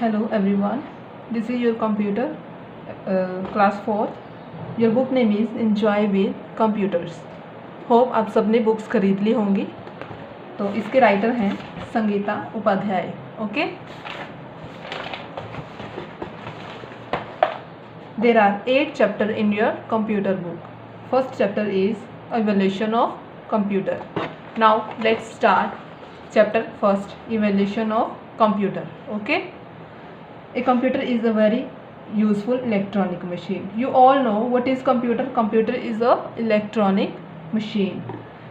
Hello everyone, this is your computer class 4th. Your book name is Enjoy with Computers. Hope आप सबने books खरीद ली होंगी। तो इसके राइटर हैं Sangeeta Upadhyay. Okay, there are 8 chapters in your computer book. First chapter is Evolution of Computer. Now let's start chapter first, Evolution of Computer. Okay, a computer is a very useful electronic machine. You all know what is computer. Computer is a electronic machine.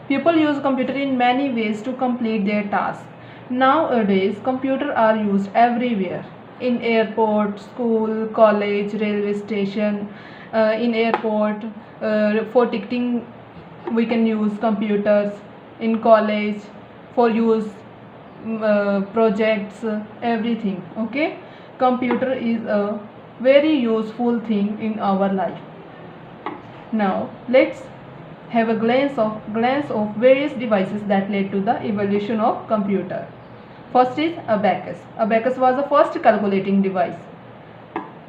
People use computer in many ways to complete their tasks. Nowadays computer are used everywhere, in airport, school, college, railway station. In airport, for ticketing we can use computers. In college for use projects, everything. Okay, computer is a very useful thing in our life. Now let's have a glance of various devices that led to the evolution of computer. First is abacus. Abacus was the first calculating device.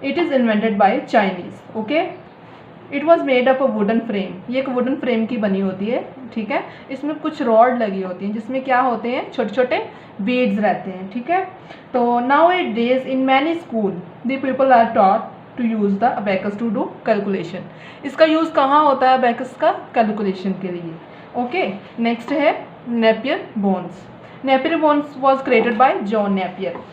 It is invented by Chinese. Okay, it was made up a wooden frame. ये एक wooden frame की बनी होती है. ठीक है, इसमें कुछ रॉड लगी होती हैं जिसमें क्या होते हैं, छोटे छोटे बीड्स रहते हैं. ठीक है, तो nowadays in many school the people are taught to use the abacus to do calculation. इसका यूज़ कहाँ होता है अबैकस का? कैलकुलेशन के लिए. ओके, नेक्स्ट है Napier bones. Napier bones was created by John Napier.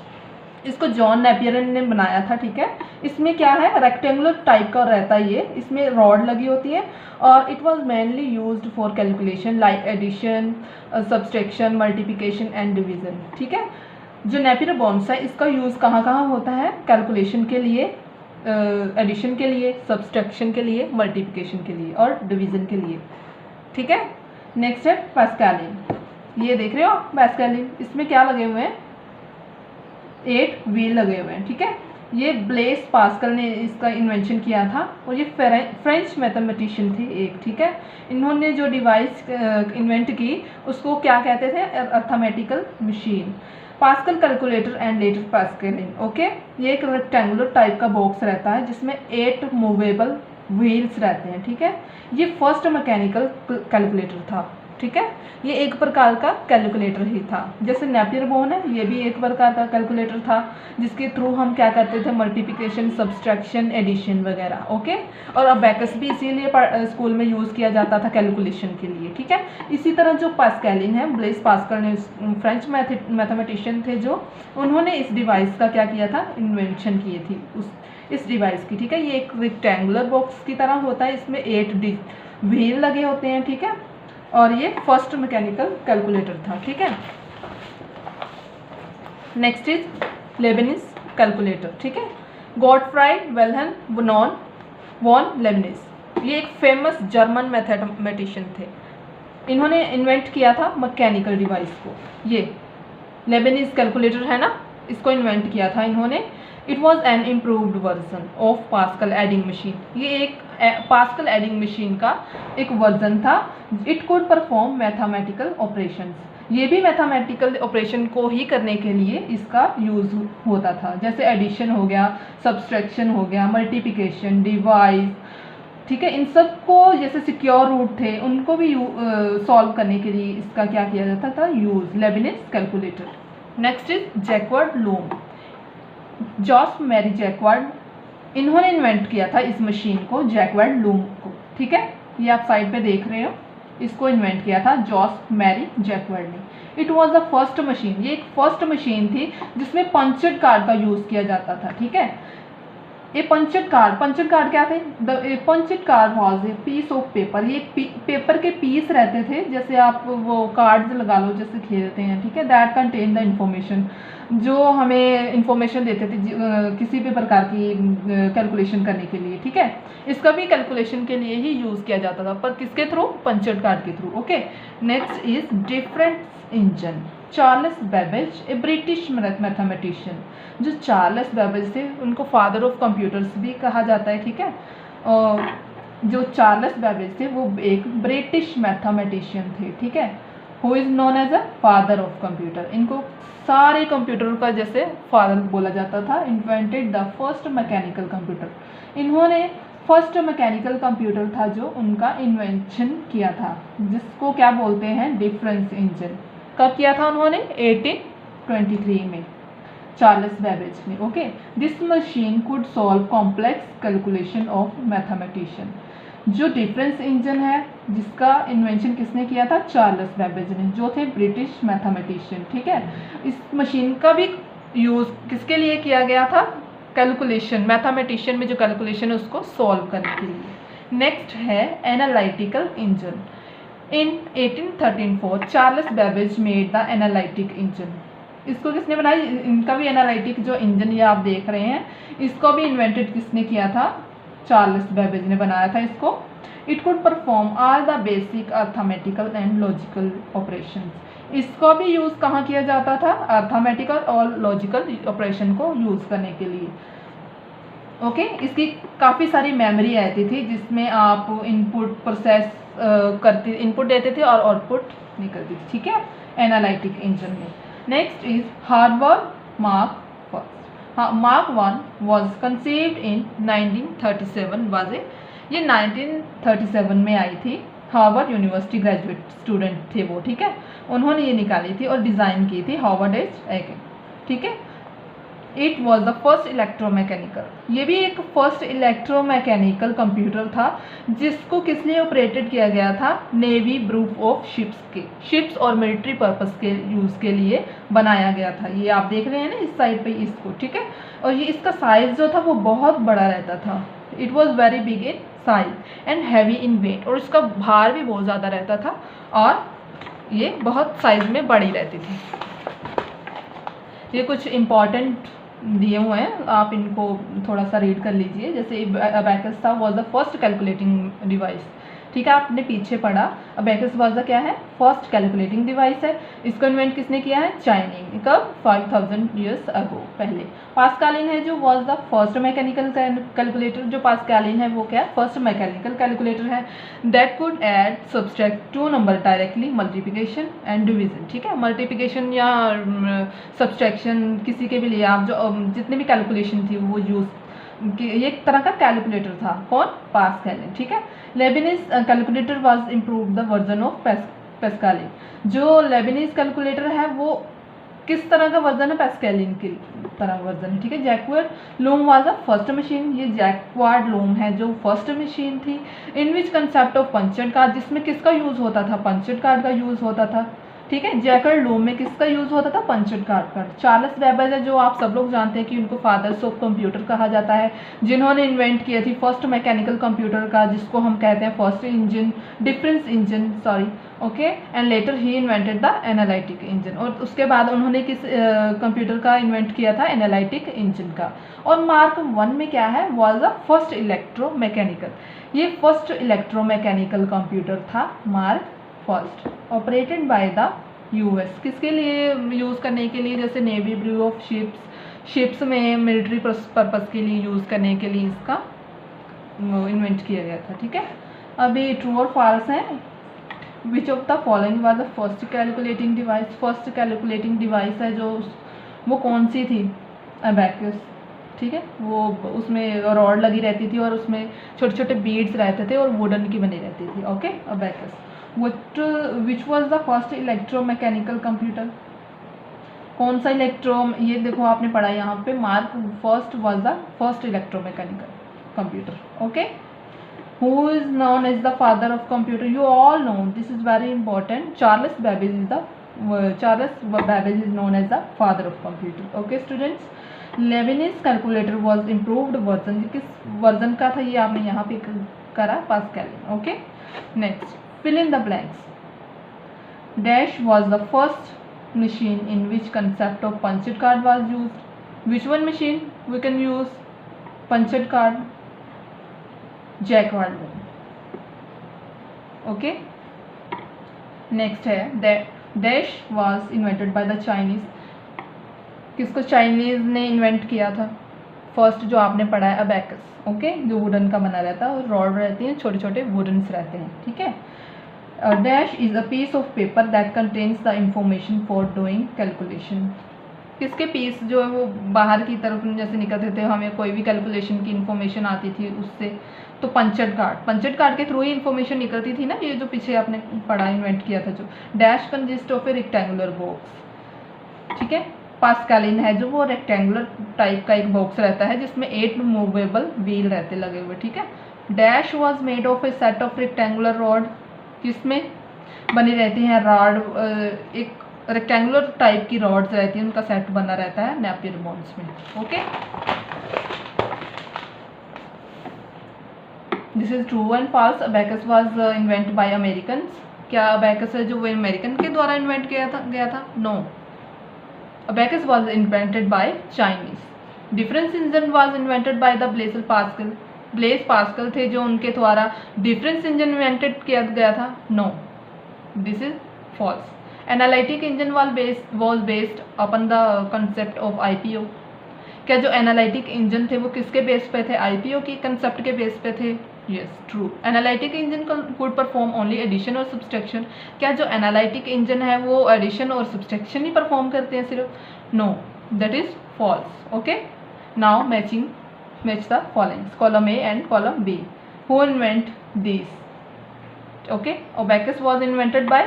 इसको John Napier ने बनाया था. ठीक है, इसमें क्या है, रेक्टेंगुलर टाइप का रहता है ये. इसमें रॉड लगी होती है और it was mainly used for calculation like addition, subtraction, multiplication and division. ठीक है, जो नेपियर बोन्स है इसका यूज़ कहाँ कहाँ होता है? कैलकुलेशन के लिए, एडिशन के लिए, सब्सट्रैक्शन के लिए, मल्टीप्लिकेशन के लिए और डिवीजन के लिए. ठीक है, नेक्स्ट है पास्कलिन. ये देख रहे हो पास्कलिन, इसमें क्या लगे हुए हैं? 8 व्हील लगे हुए हैं. ठीक है, ये ब्लेस पास्कल ने इसका इन्वेंशन किया था और ये फ्रेंच मैथमेटिशियन थे एक. ठीक है, इन्होंने जो डिवाइस इन्वेंट की उसको क्या कहते थे? Arithmetical machine. Pascal calculator and later Pascaline. Okay, ये एक रेक्टेंगुलर टाइप का बॉक्स रहता है जिसमें 8 मूवेबल व्हील्स रहते हैं. ठीक है, ये फर्स्ट मैकेनिकल कैलकुलेटर था. ठीक है, ये एक प्रकार का कैलकुलेटर ही था. जैसे नेपियर बोन है, ये भी एक प्रकार का कैलकुलेटर था जिसके थ्रू हम क्या करते थे? मल्टीप्लिकेशन, सब्सट्रैक्शन, एडिशन वगैरह. ओके, और अबैकस भी इसीलिए स्कूल में यूज़ किया जाता था कैलकुलेशन के लिए. ठीक है, इसी तरह जो पास्कलिन है, ब्लेस पास्कल ने फ्रेंच मैथमेटिशियन थे जो, उन्होंने इस डिवाइस का क्या किया था? इन्वेंशन किए थी इस डिवाइस की. ठीक है, ये एक रेक्टेंगुलर बॉक्स की तरह होता है, इसमें 8 व्हील लगे होते हैं. ठीक है, और ये फर्स्ट मैकेनिकल कैलकुलेटर था. ठीक है, नेक्स्ट इज लेबनिज कैलकुलेटर. ठीक है, गॉटफ्राइड विल्हेल्म वॉन लेबनिज. ये एक फेमस जर्मन मैथमेटिशियन थे. इन्होंने इन्वेंट किया था मैकेनिकल डिवाइस को. ये लेबनिज कैलकुलेटर है ना, इसको इन्वेंट किया था इन्होंने. It was an improved version of pascal adding machine. ये एक पास्कल एडिंग मशीन का एक वर्जन था. It could perform mathematical operations. ये भी मैथमेटिकल ऑपरेशन को ही करने के लिए इसका यूज़ होता था. जैसे एडिशन हो गया, सब्सट्रैक्शन हो गया, मल्टीप्लिकेशन, डिवाइस. ठीक है, इन सब को जैसे सिक्योर रूट थे उनको भी सॉल्व करने के लिए इसका क्या किया जाता था? Use. Leibniz calculator. Next is Jacquard loom. Joseph Marie Jacquard, इन्होंने इन्वेंट किया था इस मशीन को, जैकवर्ड लूम को. ठीक है, ये आप साइड पे देख रहे हो, इसको इन्वेंट किया था जॉस मैरी जैकवर्ड ने. It was the first machine. ये एक फर्स्ट मशीन थी जिसमें पंचड कार्ड का यूज़ किया जाता था. ठीक है, ये पंचड कार्ड क्या थे? Punched card was a piece of paper. ये पेपर के पीस रहते थे, जैसे आप वो कार्ड्स लगा लो जैसे खेलते हैं. ठीक है, दैट कंटेन द इंफॉर्मेशन, जो हमें इंफॉर्मेशन देते थे किसी भी प्रकार की कैलकुलेशन करने के लिए. ठीक है, इसका भी कैलकुलेशन के लिए ही यूज़ किया जाता था, पर किसके थ्रू? पंचड कार्ड के through. Okay, next is difference engine. Charles Babbage, A British mathematician. जो चार्ल्स बेबेज थे उनको फादर ऑफ कंप्यूटर्स भी कहा जाता है. ठीक है, जो चार्ल्स बेबेज थे वो एक ब्रिटिश मैथमेटिशियन थे. ठीक है, who is known as a father of computer, इनको सारे कंप्यूटर का जैसे फादर बोला जाता था। Invented the first mechanical computer, इन्होंने फर्स्ट मैकेनिकल कंप्यूटर था जो उनका इन्वेंशन किया था, जिसको क्या बोलते हैं, डिफरेंस इंजन। कब किया था उन्होंने? 1823 में, चार्ल्स बेबेज ने। Okay, this machine could solve complex calculation of mathematician. जो डिफरेंस इंजन है जिसका इन्वेंशन किसने किया था? चार्ल्स बेबेज ने, जो थे ब्रिटिश मैथमेटिशियन। ठीक है, इस मशीन का भी यूज़ किसके लिए किया गया था? कैलकुलेशन, मैथमेटिशियन में जो कैलकुलेशन है उसको सॉल्व करने के लिए। नेक्स्ट है analytical engine. In 1834 Charles Babbage made the analytic engine. इसको किसने बनाई? इनका भी एनालिटिक जो इंजन ये आप देख रहे हैं, इसको भी इन्वेंटेड किसने किया था? चार्ल्स बेबेज ने बनाया था इसको। It could perform all the basic arithmetical and logical operations. इसको भी यूज़ कहाँ किया जाता था? अर्थमेटिकल और लॉजिकल ऑपरेशन को यूज़ करने के लिए। ओके, इसकी काफ़ी सारी मेमोरी रहती थी जिसमें आप इनपुट प्रोसेस करते, इनपुट देते थे और आउटपुट निकलती थी। ठीक है, एनालिटिक इंजन में। Next is Harvard Mark first. हाँ, Mark 1 was conceived in 1937 was ये 1937 में आई थी। हार्वर्ड यूनिवर्सिटी ग्रेजुएट स्टूडेंट थे वो। ठीक है, उन्होंने ये निकाली थी और डिज़ाइन की थी, हार्वर्ड एज। ठीक है, it was the first electromechanical, ये भी एक फर्स्ट इलेक्ट्रोमैकेनिकल कंप्यूटर था जिसको किस लिए ऑपरेटेड किया गया था? नेवी ब्रूफ ऑफ शिप्स के, शिप्स और मिलिट्री पर्पस के यूज़ के लिए बनाया गया था। ये आप देख रहे हैं ना इस साइड पे इसको। ठीक है, और ये इसका साइज़ जो था वो बहुत बड़ा रहता था। It was very big in size and heavy in weight, और इसका भार भी बहुत ज़्यादा रहता था और ये बहुत साइज में बड़ी रहती थी। ये कुछ इम्पॉर्टेंट दिए हुए हैं, आप इनको थोड़ा सा रीड कर लीजिए। जैसे अबैकस था, was the first calculating device. ठीक है, आपने पीछे पढ़ा, अबैकस वॉज द क्या है? फर्स्ट कैलकुलेटिंग डिवाइस है। इसको इन्वेंट किसने किया है? चाइनीज। कब? 5000 ईयर्स अगो, पहले। पास्कालिन है जो was the first mechanical calculator. जो पास्कालिन है वो क्या है? फर्स्ट मैकेनिकल कैलकुलेटर है। That could add subtract two number directly, multiplication and division. ठीक है, मल्टीप्लिकेशन या सब्सट्रैक्शन किसी के भी लिए आप जो जितनी भी कैलकुलेशन थी वो यूज़, ये एक तरह का कैलकुलेटर था। कौन? पास्कलिन। ठीक है, Lebanese calculator was improve the version of Pascaline. जो लेबनिज कैलकुलेटर है वो किस तरह का वर्जन है? पास्कलिन की तरह वर्जन है। ठीक है, jacquard loom was the first machine. ये जैक्वार्ड लूम है जो फर्स्ट मशीन थी। इन विच कंसेप्ट ऑफ पंचेड कार्ड, जिसमें किसका यूज़ होता था? पंचेड कार्ड का यूज़ होता था। ठीक है, जैक्वार्ड लूम में किसका यूज़ होता था? पंचेड कार्ड का। चार्ल्स बेबेज है जो आप सब लोग जानते हैं कि उनको फादर्स ऑफ कंप्यूटर कहा जाता है, जिन्होंने इन्वेंट किया थी फर्स्ट मैकेनिकल कंप्यूटर का, जिसको हम कहते हैं first engine, difference engine, sorry. Okay, and later he invented the analytic engine. और उसके बाद उन्होंने किस कंप्यूटर का इन्वेंट किया था? एनालिटिक इंजन का। और मार्क 1 में क्या है? वॉज द फर्स्ट इलेक्ट्रोमैकेनिकल, ये फर्स्ट इलेक्ट्रोमैकेनिकल कंप्यूटर था, mark first, operated by the US. किसके लिए यूज़ करने के लिए? जैसे नेवी ब्रू ऑफ शिप्स में मिलिट्री पर्पस के लिए यूज़ करने के लिए इसका इन्वेंट किया गया था। ठीक है, अभी ट्रू और फॉल्स है। Which of the following was the first calculating device? First calculating device है जो वो कौन सी थी? अबैकस। ठीक है, वो उसमें रॉड लगी रहती थी और उसमें छोटे छोटे बीड्स रहते थे और वुडन की बनी रहती थी। Okay, abacus. Which was the first electromechanical computer? कौन सा ये देखो आपने पढ़ा यहाँ पे, Mark first was the first electromechanical computer. Okay, who is known as the father of computer? You all know, this is very important. Charles Babbage is known as the father of computer. Okay students, Leibniz calculator was improved version. किस version का था ये आपने यहाँ पे करा? Pascaline. Okay, next, fill in the blanks. Dash was the first machine in which concept of punched card was used. Which one machine we can use punched card? Jacquard. Okay. Next है dash was invented by the Chinese. किसको Chinese ने invent किया था? First जो आपने पढ़ा है abacus. Okay, जो वुडन का बना रहता है और रॉड रहती हैं, छोटे छोटे वुडन्स रहते हैं। ठीक है, dash is a piece of paper that contains the information for doing calculation. किसके पीस जो है वो बाहर की तरफ जैसे निकलते थे, हमें कोई भी कैलकुलेशन की इन्फॉर्मेशन आती थी उससे, तो पंचेड कार्ड के थ्रू ही इन्फॉर्मेशन निकलती थी ना। ये जो पीछे आपने पढ़ा, इन्वेंट किया था जो। Dash consist of A rectangular box, ठीक है। पास्कलिन है जो वो रेक्टेंगुलर टाइप का एक बॉक्स रहता है जिसमें 8 मूवेबल व्हील रहते लगे हुए, ठीक है। Dash was made of A set of rectangular rod, किसमें बनी रहती हैं रॉड, एक रेक्टेंगुलर टाइप की रॉड्स रहती हैं, उनका सेट बना रहता है नेपियर बोन्स में, okay. This is true and false. Abacus was invent by Americans. क्या अबैकस है जो वो अमेरिकन के द्वारा इन्वेंट गया था? No, abacus was invented by Chinese. Difference engine was invented by the Blaise Pascal. Blaise Pascal थे जो उनके द्वारा डिफरेंस इंजन इन्वेंटेड किया गया था? No, this is false. Analytic engine was based upon the concept of IPO। क्या जो analytic engine थे वो किसके बेस पे थे? IPO की कंसेप्ट के बेस पे थे? Yes, true. Analytic engine could perform only addition और सब्सट्रैक्शन। क्या जो एनालिटिक इंजन है वो एडिशन और सब्सट्रैक्शन ही परफॉर्म करते हैं सिर्फ? No, that is false, okay. Now match the followings, column A and column B। Who invent this? okay, abacus was invented by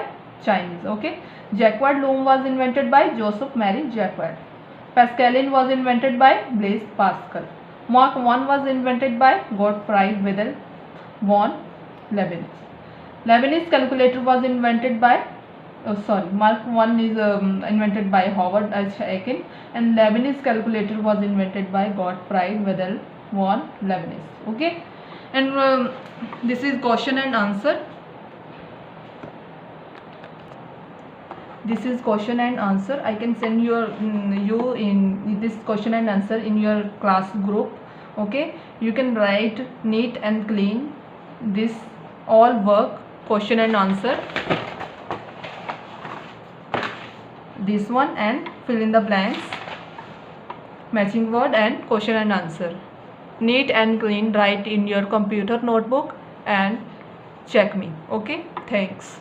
Chinese, okay. Jacquard loom was invented by Joseph Marie Jacquard. Pascaline was invented by Blaise Pascal. Mach 1 was invented by Gottfried Wilhelm von Leibniz. Leibniz calculator was invented by Mach 1 is invented by Howard Aiken, and Leibniz calculator was invented by Gottfried Wilhelm von Leibniz, okay. And this is question and answer. This is question and answer. I can send you in this question and answer in your class group, okay. You can write neat and clean this all work, question and answer, this one, and fill in the blanks, matching word and question and answer. Neat and clean, write in your computer notebook and check me, okay. Thanks.